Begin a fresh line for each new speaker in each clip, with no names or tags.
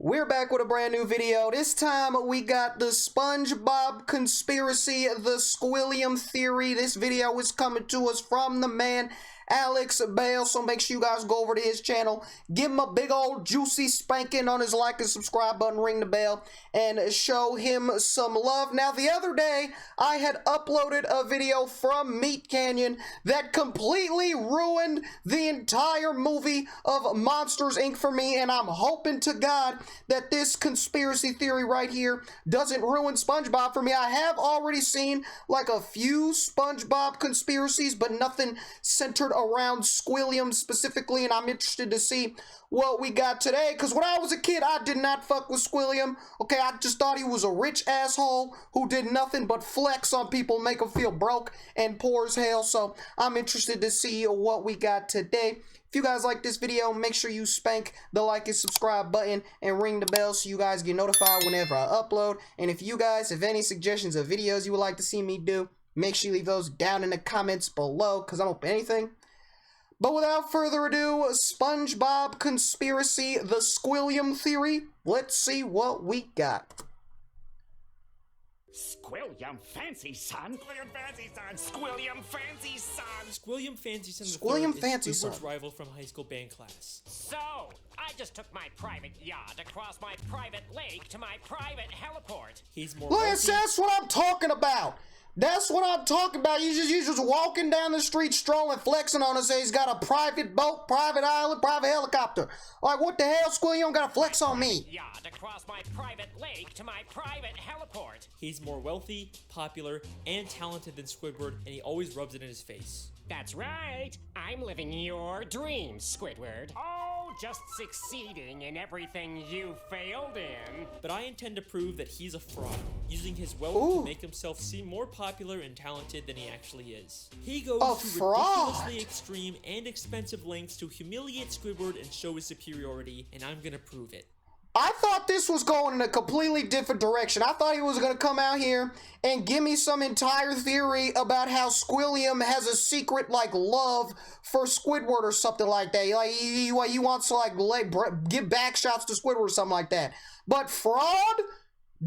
We're back with a brand new video. This time we got the SpongeBob conspiracy, the Squilliam theory. This video is coming to us from the man Alex Bale, so make sure you guys go over to his channel, give him a big old juicy spanking on his like and subscribe button, ring the bell, and show him some love. Now, the other day, I had uploaded a video from Meat Canyon that completely ruined the entire movie of Monsters, Inc. for me, and I'm hoping to God that this conspiracy theory right here doesn't ruin SpongeBob for me. I have already seen like a few SpongeBob conspiracies, but nothing centered around Squilliam specifically, and I'm interested to see what we got today, because when I was a kid, I did not fuck with Squilliam. Okay, I just thought he was a rich asshole who did nothing but flex on people, make them feel broke and poor as hell, so I'm interested to see what we got today. If you guys like this video, make sure you spank the like and subscribe button and ring the bell so you guys get notified whenever I upload. And if you guys have any suggestions of videos you would like to see me do, make sure you leave those down in the comments below, because I'm open to anything. But without further ado, SpongeBob conspiracy, the Squilliam theory. Let's see what we got.
Squilliam Fancy Son. Squilliam Fancy Son. Squilliam Fancy Son.
Squilliam Fancy Son
Squilliam
III
Fancy
is Squidward's
Son.
rival from high school band class.
So, I just took my private yacht across my private lake to my private heliport.
He's more
Look,
wealthy.
that's what I'm talking about. That's what I'm talking about. You just walking down the street, strolling, flexing on us. Say he's got a private boat, private island, private helicopter. Like, what the hell, Squilliam? You don't gotta flex on me.
Yacht across my private lake to my private heliport.
He's more wealthy, popular, and talented than Squidward, and he always rubs it in his face.
That's right. I'm living your dreams, Squidward. Oh, just succeeding in everything you failed in.
But I intend to prove that he's a fraud, using his wealth to make himself seem more popular and talented than he actually is. He goes to ridiculously extreme and expensive lengths to humiliate Squidward and show his superiority, and I'm gonna prove it.
I thought this was going in a completely different direction. I thought he was going to come out here and give me some entire theory about how Squilliam has a secret, like, love for Squidward or something like that. Like, he wants to, like, give back shots to Squidward or something like that. But fraud?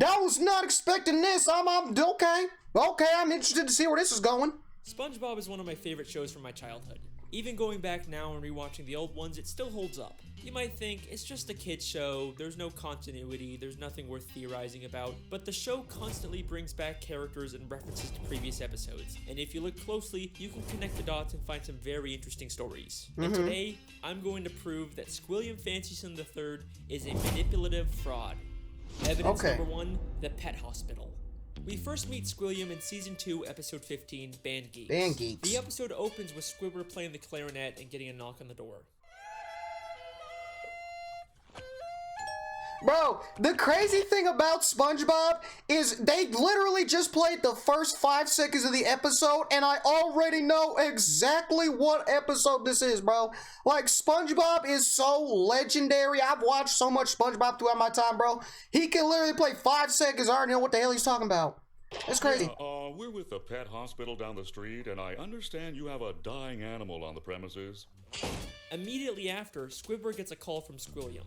I was not expecting this. I'm okay. Okay, I'm interested to see where this is going.
SpongeBob is one of my favorite shows from my childhood. Even going back now and rewatching the old ones, it still holds up. You might think, it's just a kid's show, there's no continuity, there's nothing worth theorizing about, but the show constantly brings back characters and references to previous episodes, and if you look closely, you can connect the dots and find some very interesting stories. And today, I'm going to prove that Squilliam Fancy Son III is a manipulative fraud. Evidence number 1, the pet hospital. We first meet Squilliam in Season 2, Episode 15, Band Geeks.
Band Geeks.
The episode opens with Squidward playing the clarinet and getting a knock on the door.
Bro, the crazy thing about SpongeBob is they literally just played the first 5 seconds of the episode, and I already know exactly what episode this is, bro. Like, SpongeBob is so legendary. I've watched so much SpongeBob throughout my time, bro. He can literally play 5 seconds. I already know what the hell he's talking about. It's crazy.
We're with the pet hospital down the street, and I understand you have a dying animal on the premises.
Immediately after, Squidward gets a call from Squilliam.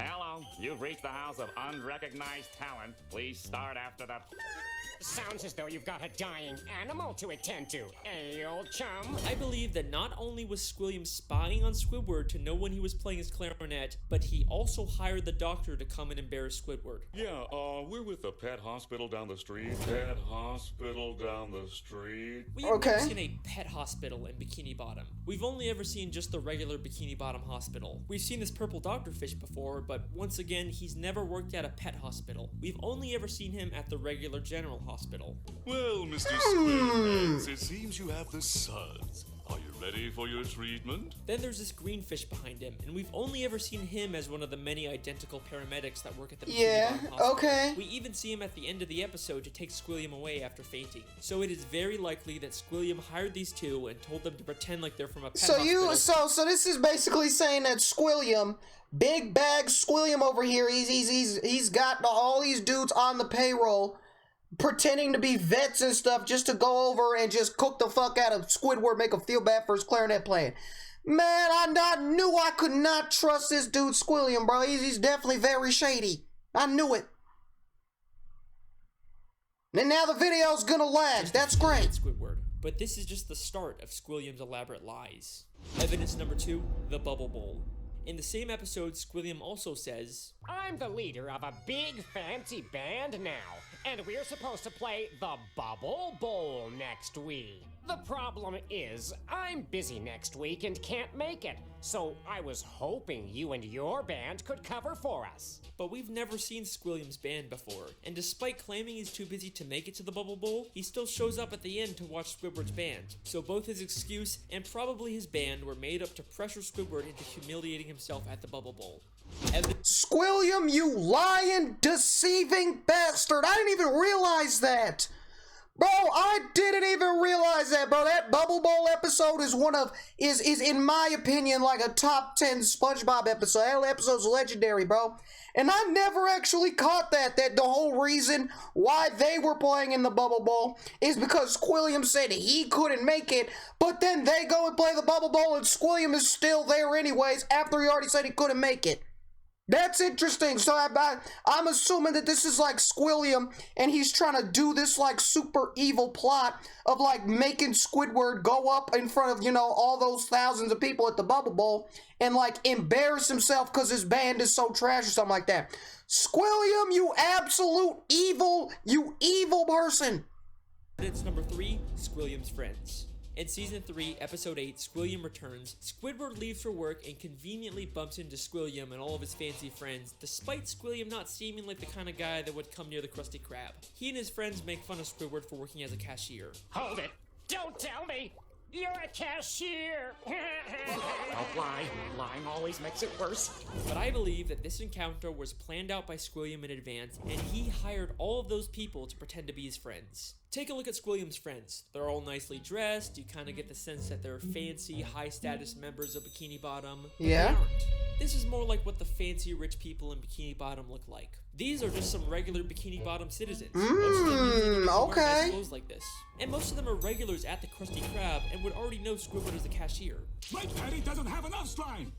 Hello, you've reached the house of unrecognized talent. Please start after the...
Sounds as though you've got a dying animal to attend to, eh, old chum?
I believe that not only was Squilliam spying on Squidward to know when he was playing his clarinet, but he also hired the doctor to come and embarrass Squidward.
Yeah, we're with the pet hospital down the street. Pet hospital down the street.
We have never seen a pet hospital in Bikini Bottom. We've only ever seen just the regular Bikini Bottom hospital. We've seen this purple doctor fish before, but once again, he's never worked at a pet hospital. We've only ever seen him at the regular general hospital.
Well, Mr. Squilliams, it seems you have the suds. Are you ready for your treatment?
Then there's this green fish behind him, and we've only ever seen him as one of the many identical paramedics that work at the Bikini Bottom hospital.
Okay.
We even see him at the end of the episode to take Squilliam away after fainting. So it is very likely that Squilliam hired these two and told them to pretend like they're from a pet hospital.
So this is basically saying that Squilliam, big bag Squilliam over here, he's got all these dudes on the payroll pretending to be vets and stuff just to go over and just cook the fuck out of Squidward, make him feel bad for his clarinet playing. Man, I knew I could not trust this dude Squilliam, bro. He's definitely very shady. I knew it. And now the video's gonna lag. That's great.
Squidward. But this is just the start of Squilliam's elaborate lies. Evidence number 2, the Bubble Bowl. In the same episode, Squilliam also says,
I'm the leader of a big fancy band now, and we're supposed to play the Bubble Bowl next week. The problem is, I'm busy next week and can't make it, so I was hoping you and your band could cover for us.
But we've never seen Squilliam's band before, and despite claiming he's too busy to make it to the Bubble Bowl, he still shows up at the end to watch Squidward's band. So both his excuse and probably his band were made up to pressure Squidward into humiliating himself at the Bubble Bowl.
Squilliam, you lying, deceiving bastard! I didn't even realize that! Bro, I didn't even realize that, bro. That Bubble Bowl episode is in my opinion, like a top 10 SpongeBob episode. That episode's legendary, bro. And I never actually caught that the whole reason why they were playing in the Bubble Bowl is because Squilliam said he couldn't make it, but then they go and play the Bubble Bowl and Squilliam is still there anyways after he already said he couldn't make it. That's interesting. So I'm assuming that this is like Squilliam and he's trying to do this like super evil plot of like making Squidward go up in front of, you know, all those thousands of people at the Bubble Bowl and like embarrass himself because his band is so trash or something like that. Squilliam, you absolute evil, you evil person.
Evidence number 3, Squilliams Friends. In Season 3, Episode 8, Squilliam returns. Squidward leaves for work and conveniently bumps into Squilliam and all of his fancy friends, despite Squilliam not seeming like the kind of guy that would come near the Krusty Krab. He and his friends make fun of Squidward for working as a cashier.
Hold it! Don't tell me! You're a cashier! Don't lie. Lying always makes it worse.
But I believe that this encounter was planned out by Squilliam in advance, and he hired all of those people to pretend to be his friends. Take a look at Squilliam's friends. They're all nicely dressed. You kind of get the sense that they're fancy, high-status members of Bikini Bottom.
Yeah.
They aren't. This is more like what the fancy rich people in Bikini Bottom look like. These are just some regular Bikini Bottom citizens.
Okay.
Nice clothes like this. And most of them are regulars at the Krusty Krab and would already know Squidward as a cashier.
My patty doesn't have enough slime!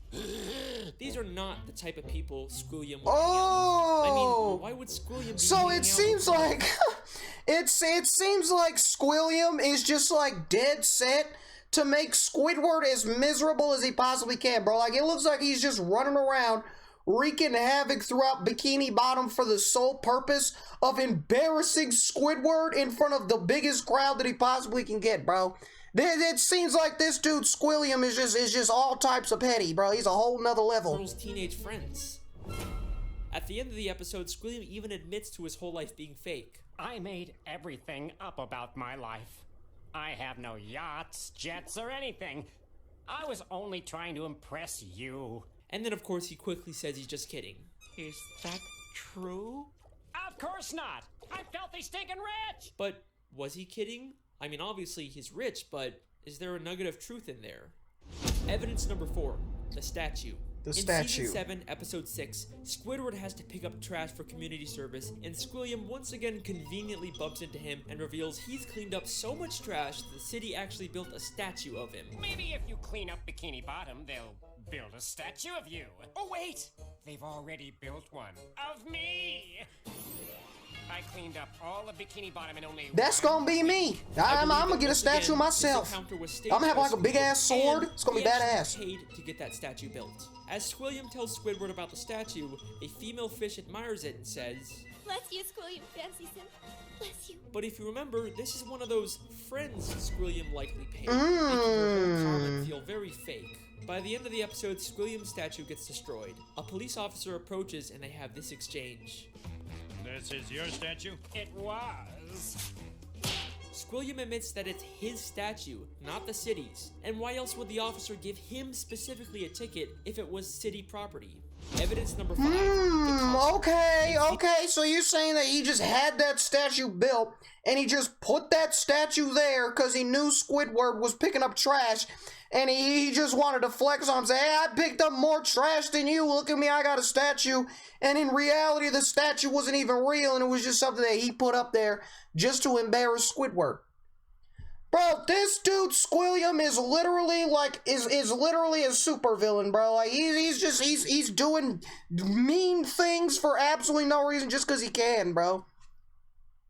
These are not the type of people Squilliam would
Oh!
hang out with. I mean, why would Squilliam be
So
hanging
it
out
seems
with
like it seems like Squilliam is just like dead set to make Squidward as miserable as he possibly can, bro. Like it looks like he's just running around wreaking havoc throughout Bikini Bottom for the sole purpose of embarrassing Squidward in front of the biggest crowd that he possibly can get, bro. It seems like this dude Squilliam is just all types of petty, bro. He's a whole nother level.
Girl's teenage friends. At the end of the episode, Squilliam even admits to his whole life being fake.
I made everything up about my life. I have no yachts, jets, or anything. I was only trying to impress you.
And then, of course, he quickly says he's just kidding.
Is that true? Of course not! I'm filthy stinking rich!
But was he kidding? I mean, obviously he's rich, but is there a nugget of truth in there? Evidence number 4, the statue.
The
in
statue.
Season 7, Episode 6, Squidward has to pick up trash for community service, and Squilliam once again conveniently bumps into him and reveals he's cleaned up so much trash that the city actually built a statue of him.
Maybe if you clean up Bikini Bottom, they'll build a statue of you. Oh wait! They've already built one. Of me! I cleaned up all of Bikini Bottom in only
That's
one
gonna be me.
I
I'm
believe
gonna
that
get a
once
statue
again,
myself.
this encounter was
I'm
staged
gonna have
by
like a big ass
Squidward,
sword.
and
It's gonna be
he actually
badass.
paid to get that statue built. As Squilliam tells Squidward about the statue, a female fish admires it and says,
Bless you, Squilliam Fancy Sim. Bless you.
but if you remember, this is one of those friends Squilliam likely paid, making her whole comment feel very fake. By the end of the episode, Squilliam's statue gets destroyed. A police officer approaches and they have this exchange.
This is your statue?
It was.
Squilliam admits that it's his statue, not the city's. And why else would the officer give him specifically a ticket if it was city property? Evidence number 5. the costume.
Okay, so you're saying that he just had that statue built and he just put that statue there because he knew Squidward was picking up trash and he just wanted to flex on him, say, hey, I picked up more trash than you, look at me, I got a statue. And in reality, the statue wasn't even real and it was just something that he put up there just to embarrass Squidward. Bro, this dude Squilliam is literally like is literally a super villain, bro. Like he's doing mean things for absolutely no reason just because he can, bro.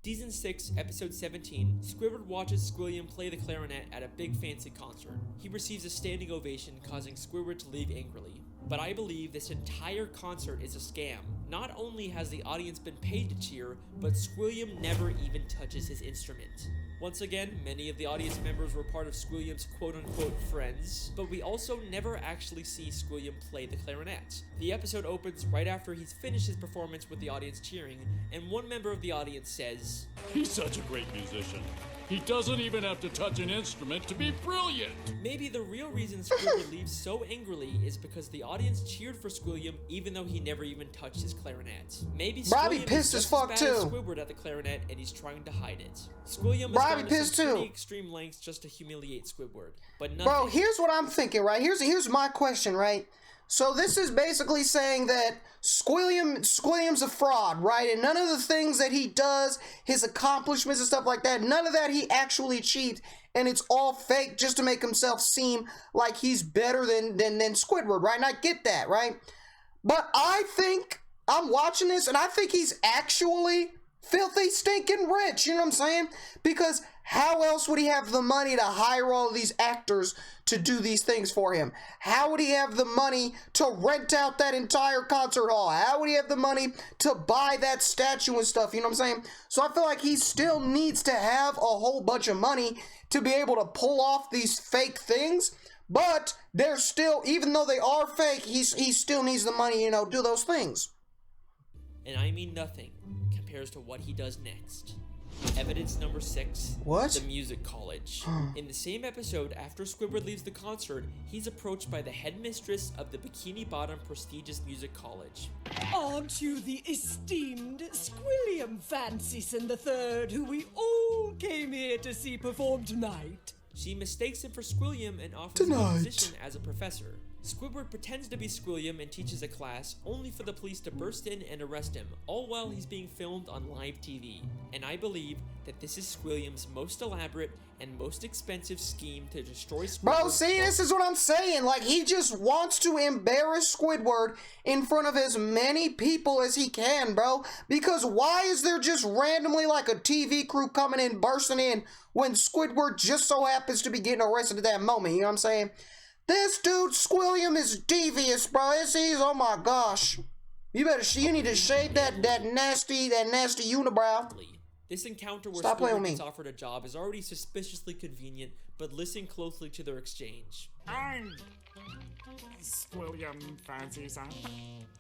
Season 6, Episode 17, Squidward watches Squilliam play the clarinet at a big fancy concert. He receives a standing ovation, causing Squidward to leave angrily. But I believe this entire concert is a scam. Not only has the audience been paid to cheer, but Squilliam never even touches his instrument. Once again, many of the audience members were part of Squilliam's quote-unquote friends, but we also never actually see Squilliam play the clarinet. The episode opens right after he's finished his performance with the audience cheering, and one member of the audience says,
He's such a great musician. He doesn't even have to touch an instrument to be brilliant.
Maybe the real reason Squidward leaves so angrily is because the audience cheered for Squilliam even though he never even touched his clarinet. Maybe
Robbie
Squilliam
pissed
is
as
just
fuck
as bad as
too.
Squidward at the clarinet and he's trying to hide it. Squilliam has
Robbie
gone to
pissed
some
too.
pretty extreme lengths just to humiliate Squidward, but nothing.
Bro, here's what I'm thinking, right? Here's my question, right? So this is basically saying that Squilliam's a fraud, right? And none of the things that he does, his accomplishments and stuff like that, none of that he actually achieved, and it's all fake just to make himself seem like he's better than Squidward, right? And I get that, right? But I think I'm watching this, and I think he's actually filthy stinking rich, you know what I'm saying? Because how else would he have the money to hire all of these actors to do these things for him? How would he have the money to rent out that entire concert hall? How would he have the money to buy that statue and stuff, you know what I'm saying? So I feel like he still needs to have a whole bunch of money to be able to pull off these fake things, but they're still, even though they are fake, he still needs the money, you know, do those things.
And I mean nothing compares to what he does next. Evidence number 6.
What?
The music college. In the same episode, after Squidward leaves the concert, he's approached by the headmistress of the Bikini Bottom prestigious music college.
Aren't you the esteemed Squilliam Fancyson III, who we all came here to see perform tonight?
She mistakes him for Squilliam and offers him a position as a professor. Squidward pretends to be Squilliam and teaches a class, only for the police to burst in and arrest him, all while he's being filmed on live TV. And I believe that this is Squilliam's most elaborate and most expensive scheme to destroy Squidward.
Bro, see, this is what I'm saying. Like, he just wants to embarrass Squidward in front of as many people as he can, bro. Because why is there just randomly like a TV crew coming in, bursting in, when Squidward just so happens to be getting arrested at that moment, you know what I'm saying? This dude Squilliam is devious, bro. He's, oh my gosh. You need to shave that nasty unibrow.
This encounter where
Stop playing
Squidward
with me.
gets offered a job is already suspiciously convenient, but listen closely to their exchange.
I'm Squilliam Fancyson.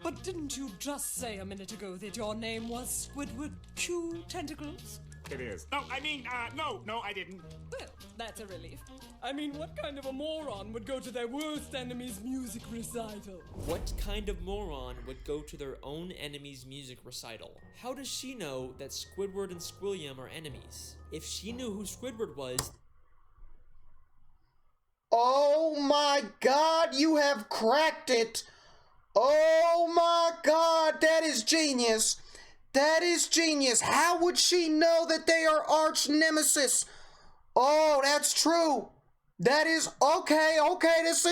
But didn't you just say a minute ago that your name was Squidward Q Tentacles?
It is. No, I didn't.
Well, that's a relief. I mean, what kind of a moron would go to their worst enemy's music recital?
What kind of moron would go to their own enemy's music recital? How does she know that Squidward and Squilliam are enemies? If she knew who Squidward was...
Oh my god, you have cracked it. Oh my god, that is genius. That is genius. How would she know that they are arch nemesis? Oh, that's true. That is okay. This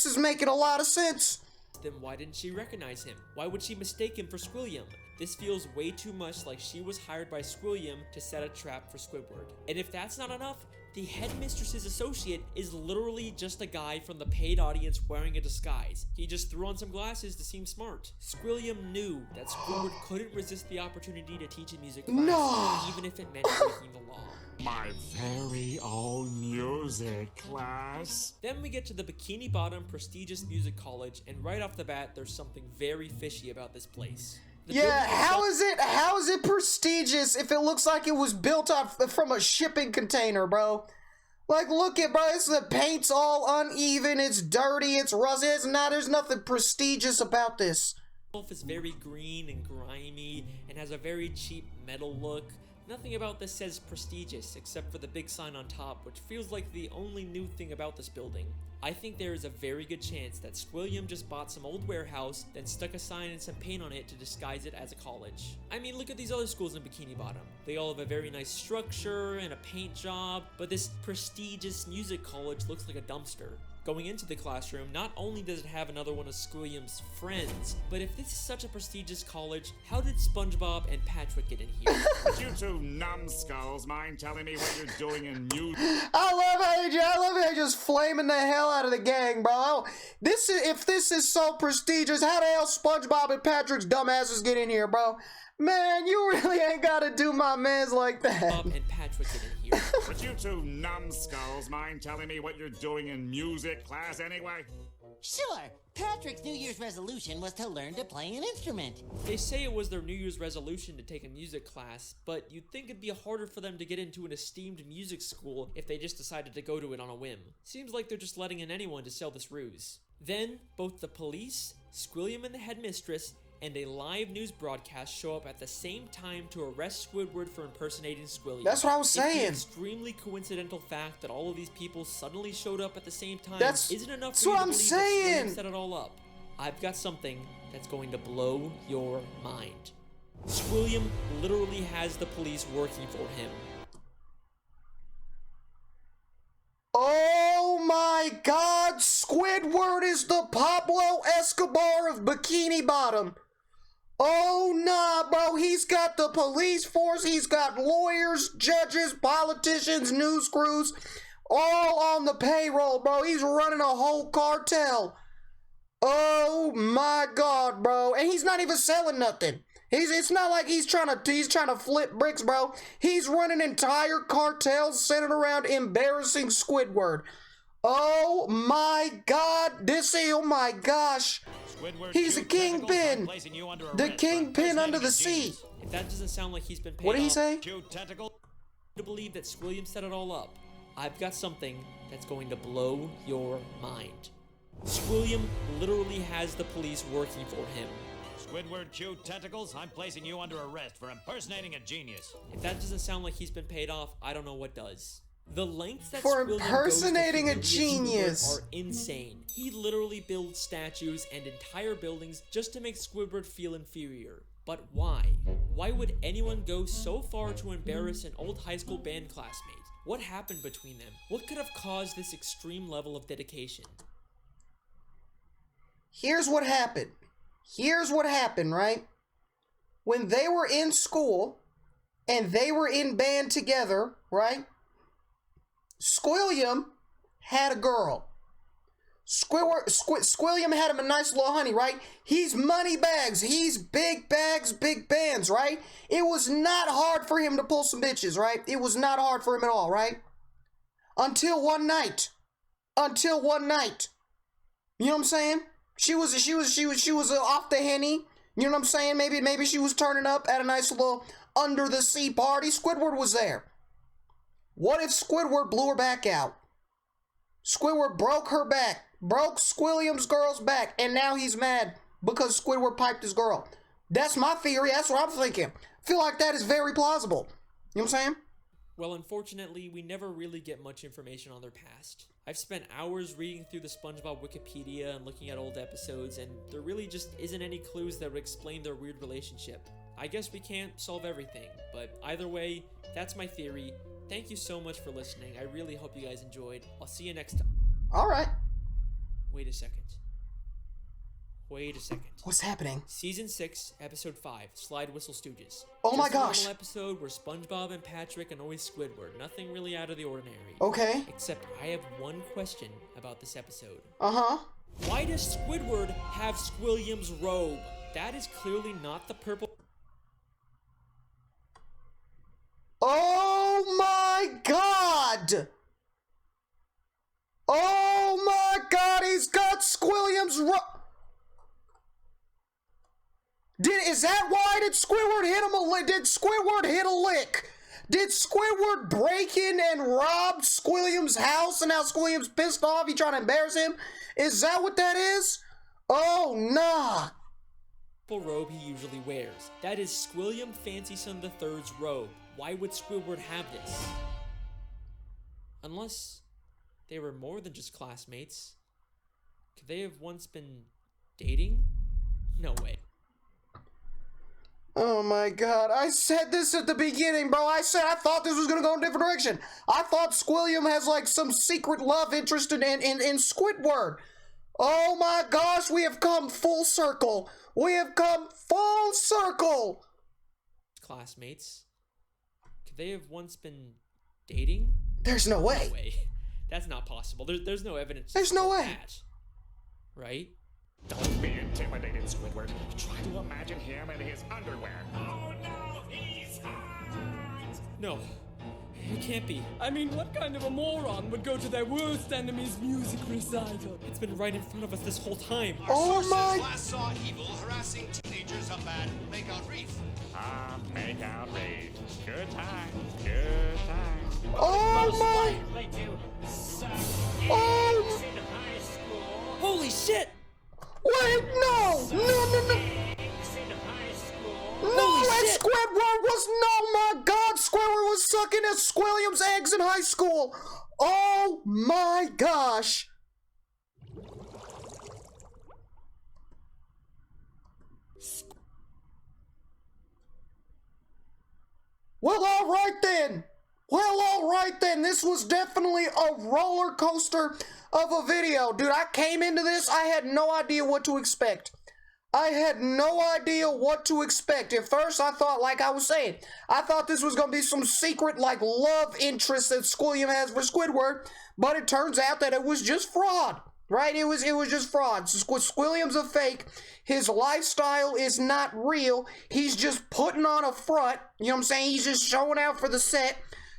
is making a lot of sense.
Then why didn't she recognize him? Why would she mistake him for Squilliam? This feels way too much like she was hired by Squilliam to set a trap for Squidward. And if that's not enough, the headmistress's associate is literally just a guy from the paid audience wearing a disguise. He just threw on some glasses to seem smart. Squilliam knew that Squidward couldn't resist the opportunity to teach a music class, even if it meant breaking the law.
My very own music class.
Then we get to the Bikini Bottom prestigious music college, and right off the bat, there's something very fishy about this place.
Yeah, how is it prestigious if it looks like it was built up from a shipping container, bro? Like, look at, bro, the paint's all uneven, it's dirty, it's rusty, there's nothing prestigious about this.
Is very green and grimy and has a very cheap metal look. Nothing about this says prestigious except for the big sign on top, which feels like the only new thing about this building. I think there is a very good chance that Squilliam just bought some old warehouse, then stuck a sign and some paint on it to disguise it as a college. I mean, look at these other schools in Bikini Bottom. They all have a very nice structure and a paint job, but this prestigious music college looks like a dumpster. Going into the classroom, not only does it have another one of Squilliams' friends, but if this is such a prestigious college, how did SpongeBob and Patrick get in here?
Would you two numbskulls mind telling me what you're doing in music?
I love how you just flaming the hell out of the gang, bro. If this is so prestigious, how the hell SpongeBob and Patrick's dumbasses get in here, bro? Man, you really ain't gotta do my mans like that.
Bob and Patrick get in here.
Would you two numbskulls mind telling me what you're doing in music class anyway?
Sure. Patrick's New Year's resolution was to learn to play an instrument.
They say it was their New Year's resolution to take a music class, but you'd think it'd be harder for them to get into an esteemed music school if they just decided to go to it on a whim. Seems like they're just letting in anyone to sell this ruse. Then, both the police, Squilliam and the headmistress, and a live news broadcast show up at the same time to arrest Squidward for impersonating Squilliam.
That's what I was saying.
It's the extremely coincidental fact that all of these people suddenly showed up at the same time isn't enough for you to believe that Squilliam set it all up. I've got something that's going to blow your mind. Squilliam literally has the police working for him.
Oh my God, Squidward is the Pablo Escobar of Bikini Bottom. Oh nah, bro, he's got the police force, he's got lawyers, judges, politicians, news crews, all on the payroll, bro. He's running a whole cartel. Oh my God, bro. And he's not even selling nothing. It's not like he's trying to flip bricks, bro. He's running entire cartels centered around embarrassing Squidward. Oh my God, oh my gosh.
Squidward,
he's a kingpin. The kingpin under the sea.
If that doesn't sound like he's been paid
What did he
off,
say?
To believe that Squilliam set it all up. I've got something that's going to blow your mind. Squilliam literally has the police working for him.
Squidward, chew tentacles, I'm placing you under arrest for impersonating a genius.
If that doesn't sound like he's been paid off, I don't know what does. The lengths that
for
Squilliam
impersonating
goes
a
to
genius
are insane. He literally builds statues and entire buildings just to make Squidward feel inferior. But why? Why would anyone go so far to embarrass an old high school band classmate? What happened between them? What could have caused this extreme level of dedication?
Here's what happened. Here's what happened, right? When they were in school and they were in band together, right? Squilliam had a girl. Squilliam had him a nice little honey, right? He's money bags. He's big bags, big bands, right? It was not hard for him to pull some bitches, right? It was not hard for him at all, right? Until one night. Until one night. You know what I'm saying? She was off the henny. You know what I'm saying? Maybe she was turning up at a nice little under the sea party. Squidward was there. What if Squidward blew her back out? Squidward broke her back. Broke Squilliam's girl's back. And now he's mad because Squidward piped his girl. That's my theory. That's what I'm thinking. I feel like that is very plausible. You know what I'm saying?
Well, unfortunately, we never really get much information on their past. I've spent hours reading through the SpongeBob Wikipedia and looking at old episodes, and there really just isn't any clues that would explain their weird relationship. I guess we can't solve everything, but either way, that's my theory. Thank you so much for listening. I really hope you guys enjoyed. I'll see you next time.
Alright.
Wait a second.
What's happening?
Season 6, Episode 5, Slide Whistle Stooges.
Oh my
Just
gosh.
a normal episode where SpongeBob and Patrick annoy Squidward. Nothing really out of the ordinary.
Okay.
Except I have one question about this episode.
Uh-huh.
Why does Squidward have Squilliam's robe? That is clearly not the purple...
Oh my God! Oh my God, he's got Squilliam's Is that why did Squidward hit him a lick? Did Squidward hit a lick? Did Squidward break in and rob Squilliam's house and now Squilliam's pissed off? He trying to embarrass him? Is that what that is? Oh, nah.
robe he usually wears. That is Squilliam Fancyson III's robe. Why would Squidward have this? Unless they were more than just classmates. Could they have once been dating? No way.
Oh my god, I said this at the beginning, bro. I said I thought this was gonna go in a different direction. I thought Squilliam has like some secret love interest in Squidward. Oh my gosh, we have come full circle. We have come full circle.
Classmates. Could they have once been dating?
There's no way.
No way. That's not possible. There's no evidence.
There's no way.
That. Right?
Don't be intimidated, Squidward. Try to imagine him in his underwear. Oh no, he's hot!
No. It can't be.
I mean, what kind of a moron would go to their worst enemy's music recital?
It's been right in front of us this whole time.
Oh my!
Last saw evil harassing teenagers up at Makeout Reef.
Makeout Reef. Good time. Good time.
Oh my!
Likely to suck
Oh!
in high school.
Holy shit!
Wait, no! No, no, no!
Eggs in high school.
No,
Holy
and
shit.
Squidward was, no, my god, Squidward was sucking at Squilliam's eggs in high school. Oh my gosh. Well, all right then. Well, all right then. This was definitely a roller coaster of a video. Dude, I came into this, I had no idea what to expect. I had no idea what to expect. At first, I thought, like I was saying, I thought this was going to be some secret, like, love interest that Squilliam has for Squidward, but it turns out that it was just fraud, right? It was just fraud. Squilliam's a fake. His lifestyle is not real. He's just putting on a front, you know what I'm saying? He's just showing out for the set,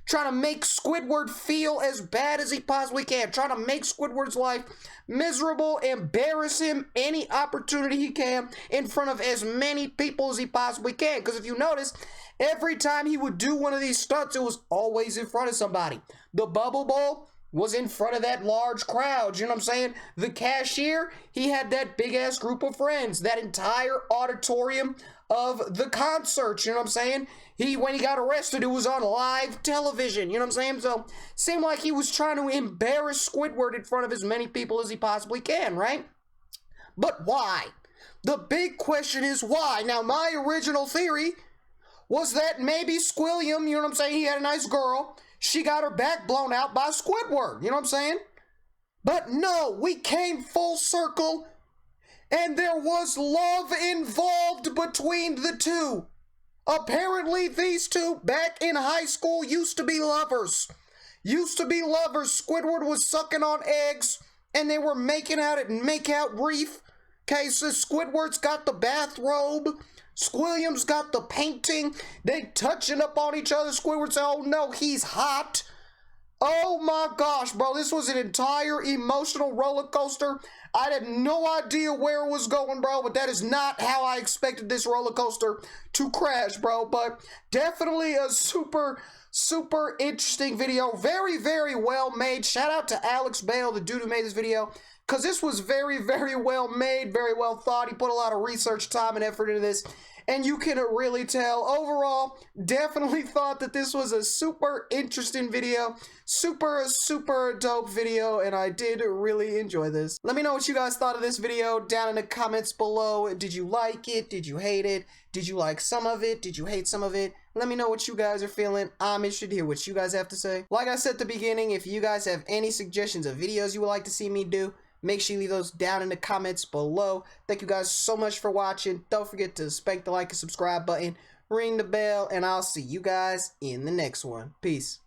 trying to make Squidward feel as bad as he possibly can, trying to make Squidward's life miserable, embarrass him any opportunity he can in front of as many people as he possibly can. Because if you notice, every time he would do one of these stunts, it was always in front of somebody. The Bubble Bowl was in front of that large crowd, you know what I'm saying? The cashier, he had that big-ass group of friends, that entire auditorium of the concert, you know what I'm saying? When he got arrested, it was on live television, you know what I'm saying? So, seemed like he was trying to embarrass Squidward in front of as many people as he possibly can, right? But why? The big question is why? Now, my original theory was that maybe Squilliam, you know what I'm saying, he had a nice girl, she got her back blown out by Squidward, you know what I'm saying? But no, we came full circle, and there was love involved between the two. Apparently, these two back in high school used to be lovers. Squidward was sucking on eggs, and they were making out at Makeout Reef. Okay, so Squidward's got the bathrobe. Squilliam's got the painting. They touching up on each other. Squidward said, oh no, he's hot. Oh my gosh, bro, this was an entire emotional roller coaster. I had no idea where it was going, bro, but that is not how I expected this roller coaster to crash, bro. But definitely a super interesting video. Very, very well made. Shout out to Alex Bale, the dude who made this video, because this was very, very well made, very well thought. He put a lot of research, time, and effort into this, and you can really tell. Overall, definitely thought that this was a super interesting video, super dope video, and I did really enjoy this. Let me know what you guys thought of this video down in the comments below. Did you like it? Did you hate it? Did you like some of it? Did you hate some of it? Let me know what you guys are feeling. I'm interested to hear what you guys have to say. Like I said at the beginning, if you guys have any suggestions of videos you would like to see me do, make sure you leave those down in the comments below. Thank you guys so much for watching. Don't forget to spank the like and subscribe button, ring the bell, and I'll see you guys in the next one. Peace.